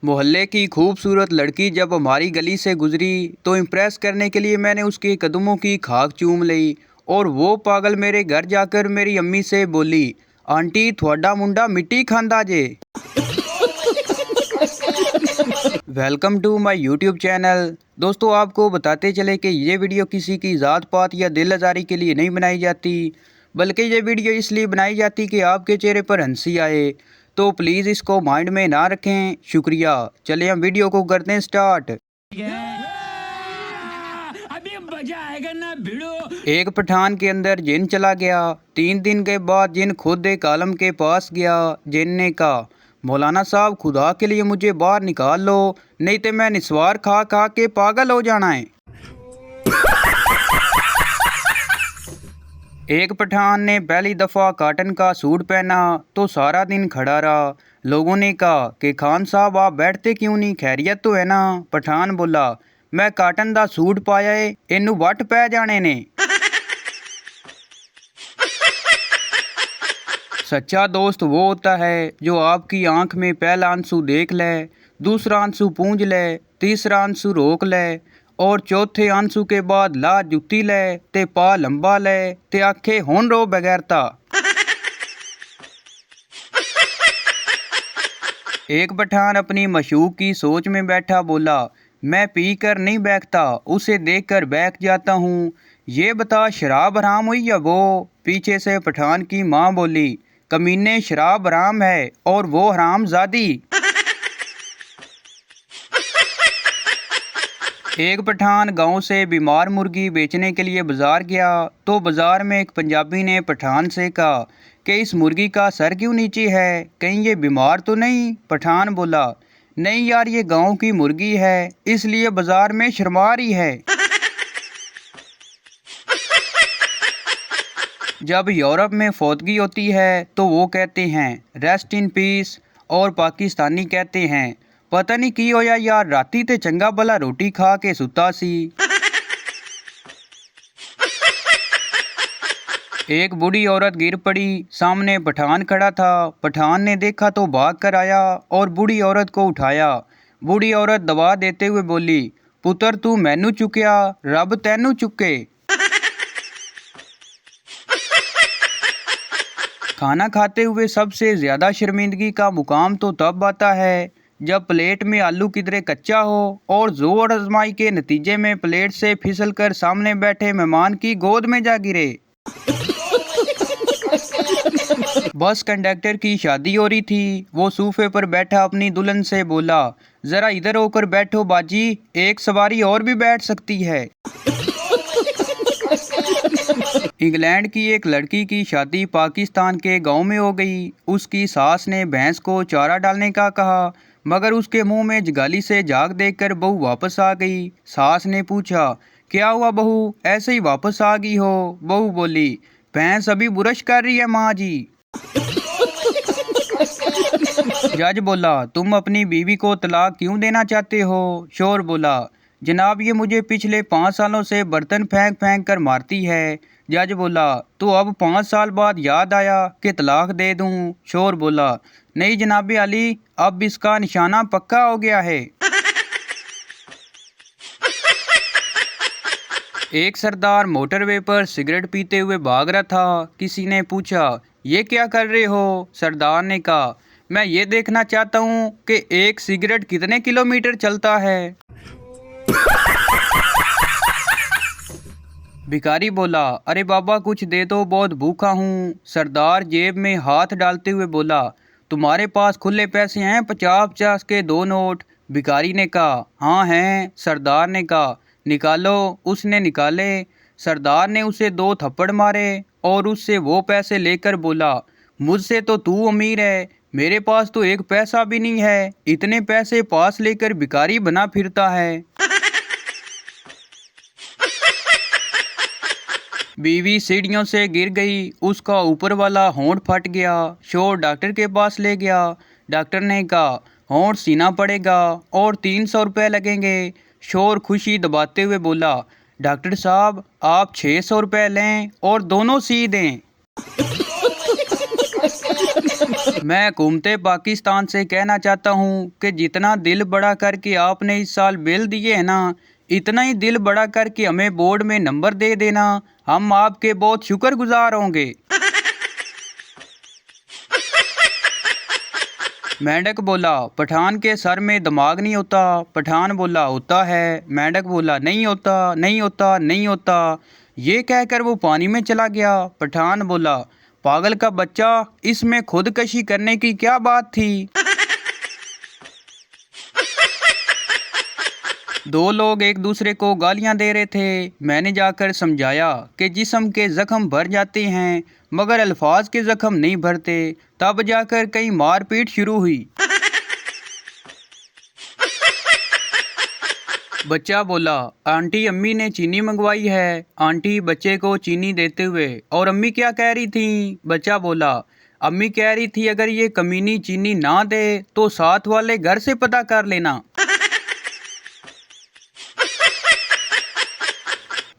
मोहल्ले की खूबसूरत लड़की जब हमारी गली से गुजरी तो इम्प्रेस करने के लिए मैंने उसके कदमों की खाक चूम ली और वो पागल मेरे घर जाकर मेरी अम्मी से बोली, आंटी थोड़ा मुंडा मिट्टी खांदा जे। Welcome to my YouTube channel. दोस्तों, आपको बताते चले कि ये वीडियो किसी की ज़ात पात या दिल आज़ारी के लिए नहीं बनाई जाती, बल्कि ये वीडियो इसलिए बनाई जाती कि आपके चेहरे पर हंसी आए। तो प्लीज़ इसको माइंड में ना रखें। शुक्रिया। चलिए हम वीडियो को करते हैं स्टार्ट। अभी मजा आएगा ना भिड़ो। एक पठान के अंदर जिन चला गया। 3 दिन के बाद जिन खुद एक आलम के पास गया। जिन ने कहा, मौलाना साहब खुदा के लिए मुझे बाहर निकाल लो, नहीं तो मैं निस्वार खा खा के पागल हो जाना है। एक पठान ने पहली दफ़ा कॉटन का सूट पहना तो सारा दिन खड़ा रहा। लोगों ने कहा कि खान साहब आप बैठते क्यों नहीं, खैरियत तो है ना। पठान बोला, मैं कॉटन दा सूट पाया है, इनू वट पै जाने ने। सच्चा दोस्त वो होता है जो आपकी आंख में पहला आंसू देख ले, दूसरा आंसू पूंझ ले, तीसरा आंसू रोक ले और चौथे आंसू के बाद ला जुत्ती ले ते पा लंबा ले ते आखे हुन रो बगैरता। एक पठान अपनी मशूक की सोच में बैठा बोला, मैं पी कर नहीं बैठता, उसे देखकर बैठ जाता हूँ। ये बता शराब हराम हुई या वो। पीछे से पठान की माँ बोली, कमीने शराब हराम है और वो हराम ज़ादी। एक पठान गांव से बीमार मुर्गी बेचने के लिए बाजार गया तो बाजार में एक पंजाबी ने पठान से कहा कि इस मुर्गी का सर क्यों नीचे है, कहीं ये बीमार तो नहीं। पठान बोला, नहीं यार, ये गांव की मुर्गी है इसलिए बाजार में शर्मा रही है। जब यूरोप में फौतगी होती है तो वो कहते हैं रेस्ट इन पीस, और पाकिस्तानी कहते हैं पता नहीं की होया यार, राती ते चंगा भला रोटी खा के सुता सी। एक बूढ़ी औरत गिर पड़ी, सामने पठान खड़ा था। पठान ने देखा तो भाग कर आया और बूढ़ी औरत को उठाया। बूढ़ी औरत दबा देते हुए बोली, पुत्र तू मैनू चुकया, रब तैनू चुके। खाना खाते हुए सबसे ज़्यादा शर्मिंदगी का मुकाम तो तब आता है जब प्लेट में आलू किधरे कच्चा हो और जोर आजमाई के नतीजे में प्लेट से फिसलकर सामने बैठे मेहमान की गोद में जा गिरे। बस कंडक्टर की शादी हो रही थी। वो सोफे पर बैठा अपनी दुल्हन से बोला, जरा इधर होकर बैठो बाजी, एक सवारी और भी बैठ सकती है। इंग्लैंड की एक लड़की की शादी पाकिस्तान के गांव में हो गई। उसकी सास ने भैंस को चारा डालने का कहा, मगर उसके मुंह में जगाली से झाग देखकर बहू वापस आ गई। सास ने पूछा, क्या हुआ बहू, ऐसे ही वापस आ गई हो। बहू बोली, भैंस अभी बुरश कर रही है माँ जी। जज बोला, तुम अपनी बीवी को तलाक क्यों देना चाहते हो। शोर बोला, जनाब ये मुझे पिछले 5 सालों से बर्तन फेंक फेंक कर मारती है। जज बोला, तो अब 5 साल बाद याद आया कि तलाक दे दूं। शोर बोला, नहीं जनाबे अली, अब इसका निशाना पक्का हो गया है। एक सरदार मोटरवे पर सिगरेट पीते हुए भाग रहा था। किसी ने पूछा, ये क्या कर रहे हो। सरदार ने कहा, मैं ये देखना चाहता हूँ कि एक सिगरेट कितने किलोमीटर चलता है। भिखारी बोला, अरे बाबा कुछ दे दो, बहुत भूखा हूँ। सरदार जेब में हाथ डालते हुए बोला, तुम्हारे पास खुले पैसे हैं 50-50 के 2 नोट। भिखारी ने कहा, हाँ हैं। सरदार ने कहा, निकालो। उसने निकाले। सरदार ने उसे 2 थप्पड़ मारे और उससे वो पैसे लेकर बोला, मुझसे तो तू अमीर है, मेरे पास तो 1 पैसा भी नहीं है, इतने पैसे पास लेकर भिखारी बना फिरता है। बीवी सीढ़ियों से गिर गई, उसका ऊपर वाला होंठ फट गया। शोर डॉक्टर के पास ले गया। डॉक्टर ने कहा, होंठ सीना पड़ेगा और 300 रुपये लगेंगे। शोर खुशी दबाते हुए बोला, डॉक्टर साहब आप 600 रुपये लें और दोनों सी दें। मैं हुकूमत पाकिस्तान से कहना चाहता हूँ कि जितना दिल बड़ा करके आपने इस साल बिल दिए है ना, इतना ही दिल बड़ा करके हमें बोर्ड में नंबर दे देना, हम आपके बहुत शुक्रगुजार होंगे। मेंढक बोला, पठान के सर में दिमाग नहीं होता। पठान बोला, होता है। मेंढक बोला, नहीं होता, नहीं होता, नहीं होता। ये कहकर वो पानी में चला गया। पठान बोला, पागल का बच्चा, इसमें खुदकशी करने की क्या बात थी। दो लोग एक दूसरे को गालियां दे रहे थे। मैंने जाकर समझाया कि जिस्म के जख्म भर जाते हैं मगर अल्फाज के जख्म नहीं भरते। तब जाकर कहीं मारपीट शुरू हुई। बच्चा बोला, आंटी अम्मी ने चीनी मंगवाई है। आंटी बच्चे को चीनी देते हुए, और अम्मी क्या कह रही थी? बच्चा बोला, अम्मी कह रही थी अगर ये कमीनी चीनी ना दे तो साथ वाले घर से पता कर लेना।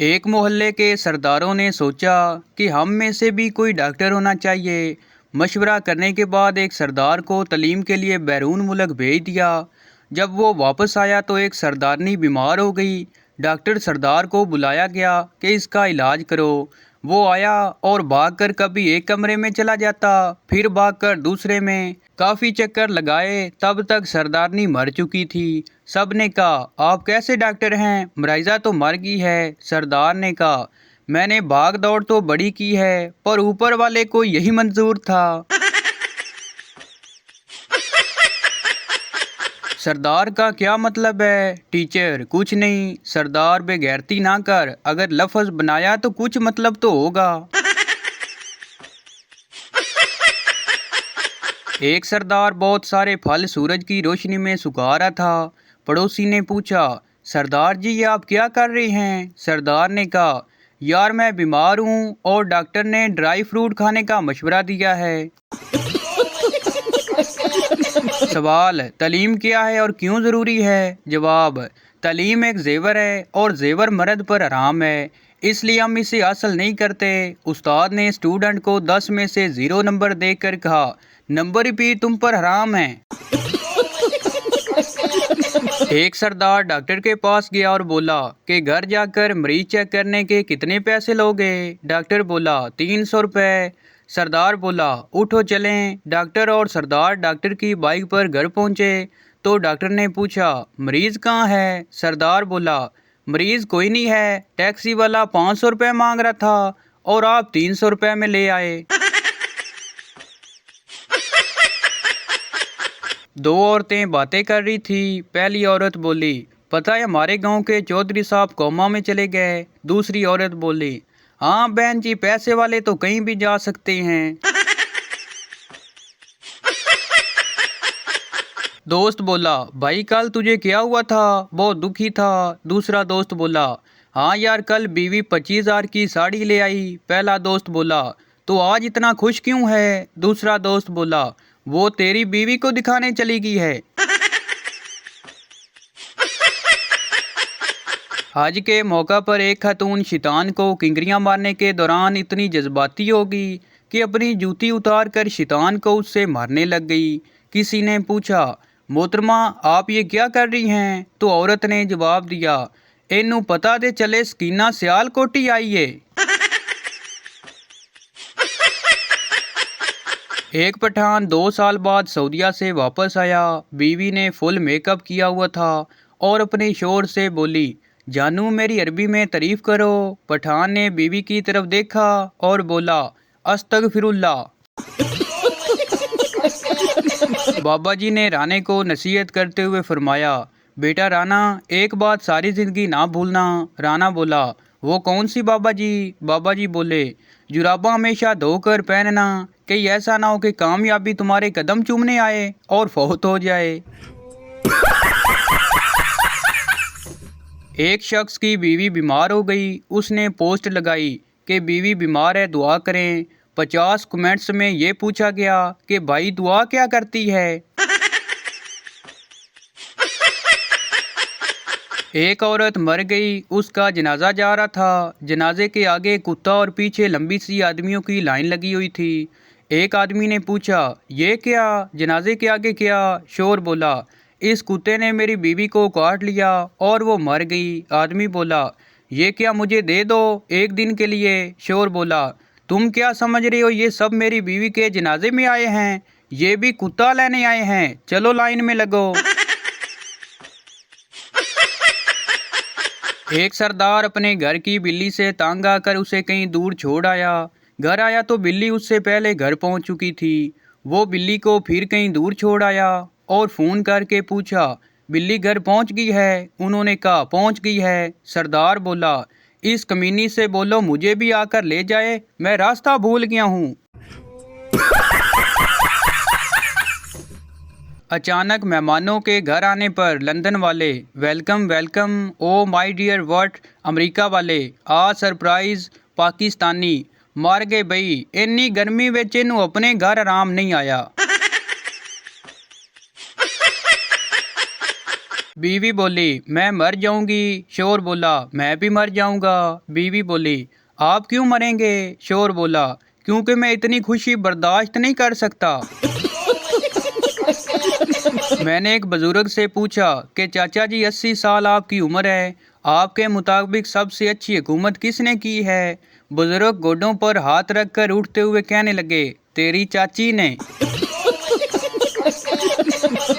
एक मोहल्ले के सरदारों ने सोचा कि हम में से भी कोई डॉक्टर होना चाहिए। मशवरा करने के बाद एक सरदार को तालीम के लिए बैरून मुल्क भेज दिया। जब वो वापस आया तो एक सरदारनी बीमार हो गई। डॉक्टर सरदार को बुलाया गया कि इसका इलाज करो। वो आया और भागकर कभी एक कमरे में चला जाता, फिर भागकर दूसरे में। काफ़ी चक्कर लगाए, तब तक सरदारनी मर चुकी थी। सब ने कहा, आप कैसे डॉक्टर हैं, मरीज़ा तो मर गई है। सरदार ने कहा, मैंने भाग दौड़ तो बड़ी की है पर ऊपर वाले को यही मंजूर था। सरदार का क्या मतलब है? टीचर, कुछ नहीं। सरदार बेगैरती ना कर, अगर लफ्ज़ बनाया तो कुछ मतलब तो होगा। एक सरदार बहुत सारे फल सूरज की रोशनी में सुखा रहा था। पड़ोसी ने पूछा, सरदार जी ये आप क्या कर रहे हैं? सरदार ने कहा, यार मैं बीमार हूँ और डॉक्टर ने ड्राई फ्रूट खाने का मशवरा दिया है। सवाल, तालीम क्या है और क्यों ज़रूरी है? जवाब, तालीम एक जेवर है और जेवर मर्द पर हराम है, इसलिए हम इसे हासिल नहीं करते। उस्ताद ने स्टूडेंट को 10 में से 0 नंबर देकर कहा, नंबर भी तुम पर हराम है। एक सरदार डॉक्टर के पास गया और बोला कि घर जाकर मरीज चेक करने के कितने पैसे लोगे? डॉक्टर बोला, 300 रुपये। सरदार बोला, उठो चलें। डॉक्टर और सरदार डॉक्टर की बाइक पर घर पहुंचे तो डॉक्टर ने पूछा, मरीज कहाँ है? सरदार बोला, मरीज कोई नहीं है, टैक्सी वाला 500 रुपये मांग रहा था और आप 300 रुपये में ले आए। दो औरतें बातें कर रही थी। पहली औरत बोली, पता है हमारे गांव के चौधरी साहब कोमा में चले गए। दूसरी औरत बोली, हाँ बहन जी, पैसे वाले तो कहीं भी जा सकते हैं। दोस्त बोला, भाई कल तुझे क्या हुआ था, बहुत दुखी था। दूसरा दोस्त बोला, हाँ यार कल बीवी 25,000 की साड़ी ले आई। पहला दोस्त बोला, तो आज इतना खुश क्यों है? दूसरा दोस्त बोला, वो तेरी बीवी को दिखाने चली गई है। हज के मौका पर एक खातून शैतान को किंगरियां मारने के दौरान इतनी जज्बाती हो गई कि अपनी जूती उतार कर शैतान को उससे मारने लग गई। किसी ने पूछा, मोहतरमा आप ये क्या कर रही हैं? तो औरत ने जवाब दिया, इनू पता दे चले स्कीना सियाल कोटी आई है। एक पठान 2 साल बाद सऊदीया से वापस आया। बीवी ने फुल मेकअप किया हुआ था और अपने शोर से बोली, जानू मेरी अरबी में तारीफ करो। पठान ने बीवी की तरफ देखा और बोला, अस्तगफिरुल्लाह। बाबा जी ने राने को नसीहत करते हुए फरमाया, बेटा राना एक बात सारी ज़िंदगी ना भूलना। राना बोला, वो कौन सी बाबा जी? बाबा जी बोले, जुराबा हमेशा धोकर पहनना, कहीं ऐसा ना हो कि कामयाबी तुम्हारे कदम चूमने आए और फौत हो जाए। एक शख्स की बीवी बीमार हो गई। उसने पोस्ट लगाई कि बीवी बीमार है, दुआ करें। 50 कमेंट्स में ये पूछा गया कि भाई दुआ क्या करती है? एक औरत मर गई, उसका जनाजा जा रहा था। जनाजे के आगे कुत्ता और पीछे लंबी सी आदमियों की लाइन लगी हुई थी। एक आदमी ने पूछा, ये क्या, जनाजे के आगे क्या? शोर बोला, इस कुत्ते ने मेरी बीवी को काट लिया और वो मर गई। आदमी बोला, ये क्या, मुझे दे दो एक दिन के लिए। शोर बोला, तुम क्या समझ रहे हो, ये सब मेरी बीवी के जनाजे में आए हैं, ये भी कुत्ता लेने आए हैं, चलो लाइन में लगो। एक सरदार अपने घर की बिल्ली से तंग आकर उसे कहीं दूर छोड़ आया। घर आया तो बिल्ली उससे पहले घर पहुंच चुकी थी। वो बिल्ली को फिर कहीं दूर छोड़ आया और फोन करके पूछा, बिल्ली घर पहुंच गई है? उन्होंने कहा, पहुंच गई है। सरदार बोला, इस कमीनी से बोलो मुझे भी आकर ले जाए, मैं रास्ता भूल गया हूँ। अचानक मेहमानों के घर आने पर लंदन वाले, welcome welcome, oh my dear what. America वाले, आ सरप्राइज। पाकिस्तानी, मर गए बई, इन्नी गर्मी विच इनू अपने घर आराम नहीं आया। बीवी बोली, मैं मर जाऊंगी। शोर बोला, मैं भी मर जाऊंगा। बीवी बोली, आप क्यों मरेंगे? शोर बोला, क्योंकि मैं इतनी खुशी बर्दाश्त नहीं कर सकता। मैंने एक बुजुर्ग से पूछा कि चाचा जी 80 साल आपकी उम्र है, आपके मुताबिक सबसे अच्छी हुकूमत किसने की है? बुजुर्ग गोडों पर हाथ रखकर उठते हुए कहने लगे, तेरी चाची ने।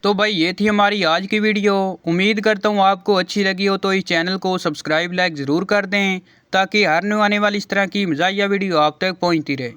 तो भाई ये थी हमारी आज की वीडियो। उम्मीद करता हूँ आपको अच्छी लगी हो, तो इस चैनल को सब्सक्राइब लाइक ज़रूर कर दें ताकि हर न्यू आने वाली इस तरह की मज़ाहिया वीडियो आप तक पहुँचती रहे।